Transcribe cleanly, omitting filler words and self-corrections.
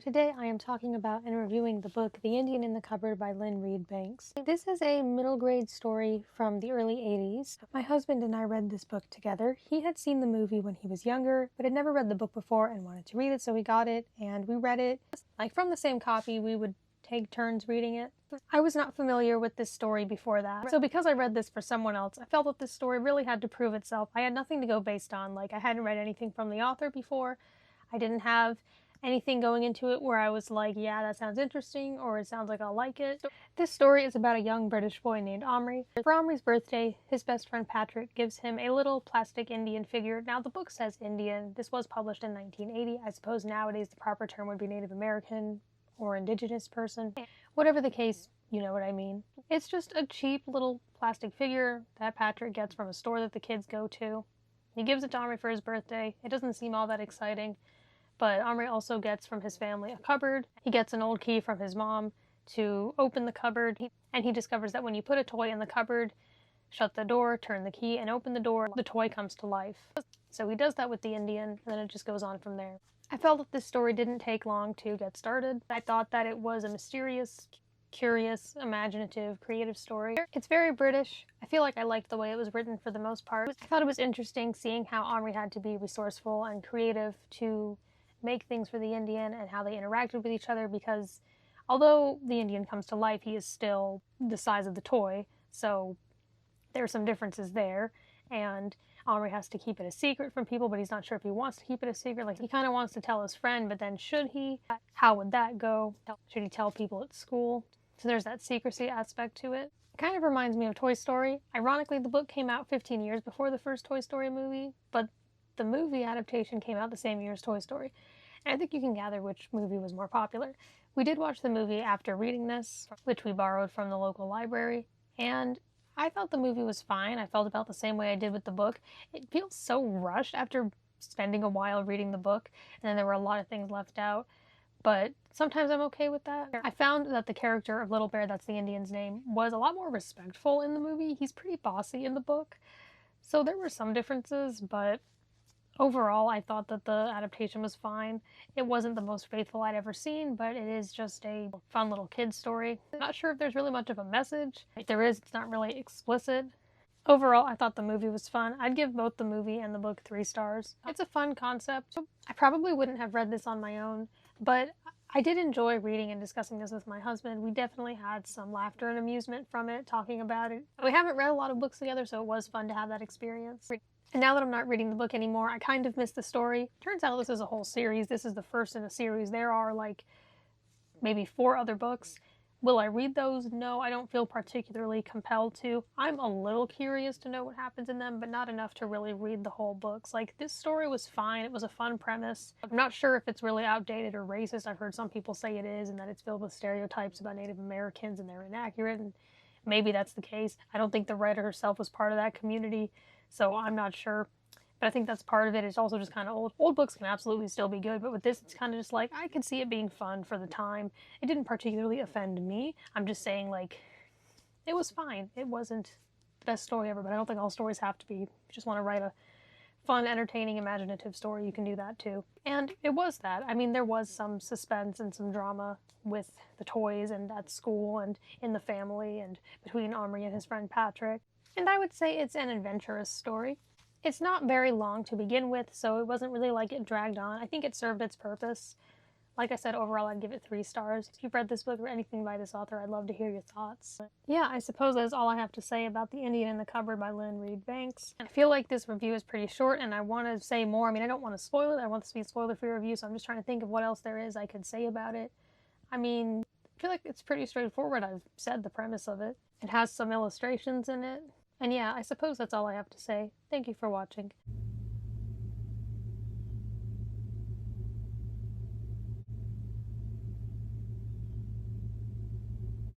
today I am talking about and reviewing the book The Indian in the Cupboard by Lynne Reid Banks. This is a middle grade story from the early 80s. My husband and I read this book together. He had seen the movie when he was younger, but had never read the book before and wanted to read it, so we got it and we read it. Like from the same copy, we would take turns reading it. I was not familiar with this story before that, so because I read this for someone else, I felt that this story really had to prove itself. I had nothing to go based on. Like, I hadn't read anything from the author before. I didn't have anything going into it where I was like, yeah, that sounds interesting, or it sounds like I'll like it. This story is about a young British boy named Omri. For Omri's birthday, his best friend Patrick gives him a little plastic Indian figure. Now, the book says Indian. This was published in 1980. I suppose nowadays the proper term would be Native American or Indigenous person. Whatever the case, you know what I mean. It's just a cheap little plastic figure that Patrick gets from a store that the kids go to. He gives it to Omri for his birthday. It doesn't seem all that exciting. But Omri also gets from his family a cupboard. He gets an old key from his mom to open the cupboard, and he discovers that when you put a toy in the cupboard, shut the door, turn the key, and open the door, the toy comes to life. So he does that with the Indian, and then it just goes on from there. I felt that this story didn't take long to get started. I thought that it was a mysterious, curious, imaginative, creative story. It's very British. I feel like I liked the way it was written for the most part. I thought it was interesting seeing how Omri had to be resourceful and creative to make things for the Indian and how they interacted with each other, because although the Indian comes to life, he is still the size of the toy, so there are some differences there, and Omri has to keep it a secret from people, but he's not sure if he wants to keep it a secret. Like, he kind of wants to tell his friend, but then should he? How would that go? Should he tell people at school? So there's that secrecy aspect to it. It kind of reminds me of Toy Story. Ironically, the book came out 15 years before the first Toy Story movie, but the movie adaptation came out the same year as Toy Story. And I think you can gather which movie was more popular. We did watch the movie after reading this, which we borrowed from the local library, and I felt the movie was fine. I felt about the same way I did with the book. It feels so rushed after spending a while reading the book, and then there were a lot of things left out, but sometimes I'm okay with that. I found that the character of Little Bear, that's the Indian's name, was a lot more respectful in the movie. He's pretty bossy in the book, so there were some differences, but overall, I thought that the adaptation was fine. It wasn't the most faithful I'd ever seen, but it is just a fun little kid's story. I'm not sure if there's really much of a message. If there is, it's not really explicit. Overall, I thought the movie was fun. I'd give both the movie and the book 3 stars. It's a fun concept. I probably wouldn't have read this on my own, but I did enjoy reading and discussing this with my husband. We definitely had some laughter and amusement from it, talking about it. We haven't read a lot of books together, so it was fun to have that experience. And now that I'm not reading the book anymore, I kind of miss the story. Turns out this is a whole series. This is the first in a series. There are like maybe 4 other books. Will I read those? No, I don't feel particularly compelled to. I'm a little curious to know what happens in them, but not enough to really read the whole books. Like, this story was fine. It was a fun premise. I'm not sure if it's really outdated or racist. I've heard some people say it is, and that it's filled with stereotypes about Native Americans and they're inaccurate, and maybe that's the case. I don't think the writer herself was part of that community, so I'm not sure. But I think that's part of it. It's also just kind of old. Old books can absolutely still be good, but with this, it's kind of just like, I could see it being fun for the time. It didn't particularly offend me. I'm just saying, like, it was fine. It wasn't the best story ever, but I don't think all stories have to be. If you just want to write a fun, entertaining, imaginative story, you can do that too. And it was that. I mean, there was some suspense and some drama with the toys and at school and in the family and between Omri and his friend Patrick. And I would say it's an adventurous story. It's not very long to begin with, so it wasn't really like it dragged on. I think it served its purpose. Like I said, overall, I'd give it 3 stars. If you've read this book or anything by this author, I'd love to hear your thoughts. Yeah, I suppose that's all I have to say about The Indian in the Cupboard by Lynne Reid Banks. I feel like this review is pretty short, and I want to say more. I mean, I don't want to spoil it. I want this to be a spoiler-free review, so I'm just trying to think of what else there is I could say about it. I mean, I feel like it's pretty straightforward. I've said the premise of it. It has some illustrations in it. And yeah, I suppose that's all I have to say. Thank you for watching.